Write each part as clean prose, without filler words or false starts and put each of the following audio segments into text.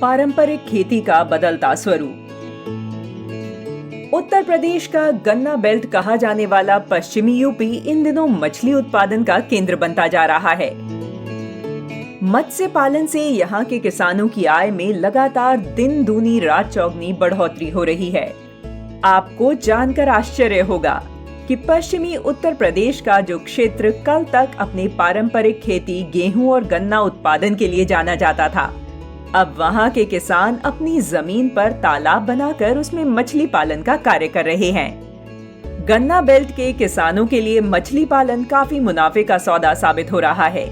पारंपरिक खेती का बदलता स्वरूप। उत्तर प्रदेश का गन्ना बेल्ट कहा जाने वाला पश्चिमी यूपी इन दिनों मछली उत्पादन का केंद्र बनता जा रहा है। मत्स्य पालन से यहाँ के किसानों की आय में लगातार दिन दूनी रात चौगनी बढ़ोतरी हो रही है। आपको जानकर आश्चर्य होगा कि पश्चिमी उत्तर प्रदेश का जो क्षेत्र कल तक अपने पारंपरिक खेती गेहूं और गन्ना उत्पादन के लिए जाना जाता था, अब वहां के किसान अपनी जमीन पर तालाब बनाकर उसमें मछली पालन का कार्य कर रहे हैं। गन्ना बेल्ट के किसानों के लिए मछली पालन काफी मुनाफे का सौदा साबित हो रहा है।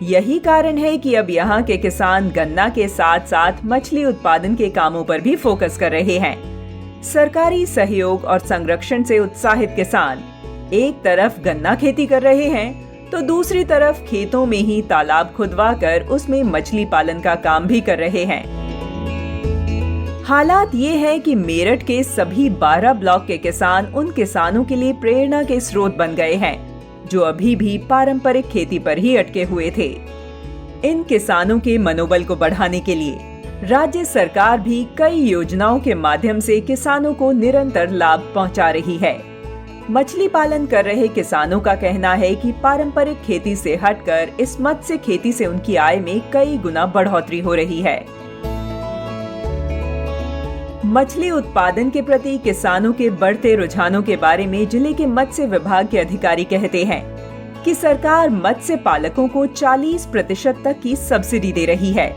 यही कारण है कि अब यहाँ के किसान गन्ना के साथ साथ मछली उत्पादन के कामों पर भी फोकस कर रहे हैं। सरकारी सहयोग और संरक्षण से उत्साहित किसान एक तरफ गन्ना खेती कर रहे हैं तो दूसरी तरफ खेतों में ही तालाब खुदवाकर उसमें मछली पालन का काम भी कर रहे हैं। हालात ये है कि मेरठ के सभी 12 ब्लॉक के किसान उन किसानों के लिए प्रेरणा के स्रोत बन गए हैं जो अभी भी पारंपरिक खेती पर ही अटके हुए थे। इन किसानों के मनोबल को बढ़ाने के लिए राज्य सरकार भी कई योजनाओं के माध्यम से किसानों को निरंतर लाभ पहुंचा रही है। मछली पालन कर रहे किसानों का कहना है कि पारंपरिक खेती से हटकर इस मत्स्य खेती से उनकी आय में कई गुना बढ़ोतरी हो रही है। मछली उत्पादन के प्रति किसानों के बढ़ते रुझानों के बारे में जिले के मत्स्य विभाग के अधिकारी कहते हैं कि सरकार मत्स्य पालकों को 40% तक की सब्सिडी दे रही है।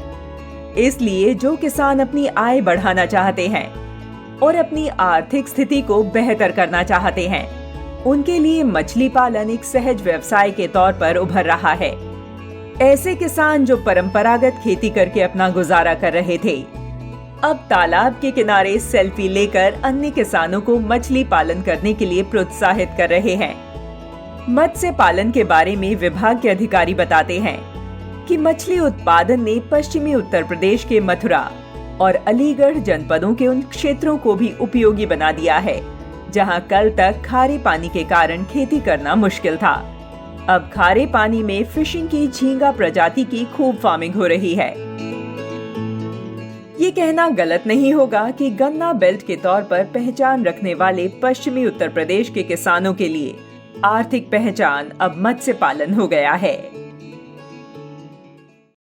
इसलिए जो किसान अपनी आय बढ़ाना चाहते हैं और अपनी आर्थिक स्थिति को बेहतर करना चाहते हैं, उनके लिए मछली पालन एक सहज व्यवसाय के तौर पर उभर रहा है। ऐसे किसान जो परंपरागत खेती करके अपना गुजारा कर रहे थे, अब तालाब के किनारे सेल्फी लेकर अन्य किसानों को मछली पालन करने के लिए प्रोत्साहित कर रहे हैं। मत्स्य पालन के बारे में विभाग के अधिकारी बताते हैं कि मछली उत्पादन ने पश्चिमी उत्तर प्रदेश के मथुरा और अलीगढ़ जनपदों के उन क्षेत्रों को भी उपयोगी बना दिया है जहां कल तक खारे पानी के कारण खेती करना मुश्किल था। अब खारे पानी में फिशिंग की झींगा प्रजाति की खूब फार्मिंग हो रही है। ये कहना गलत नहीं होगा कि गन्ना बेल्ट के तौर पर पहचान रखने वाले पश्चिमी उत्तर प्रदेश के किसानों के लिए आर्थिक पहचान अब मत्स्य पालन हो गया है।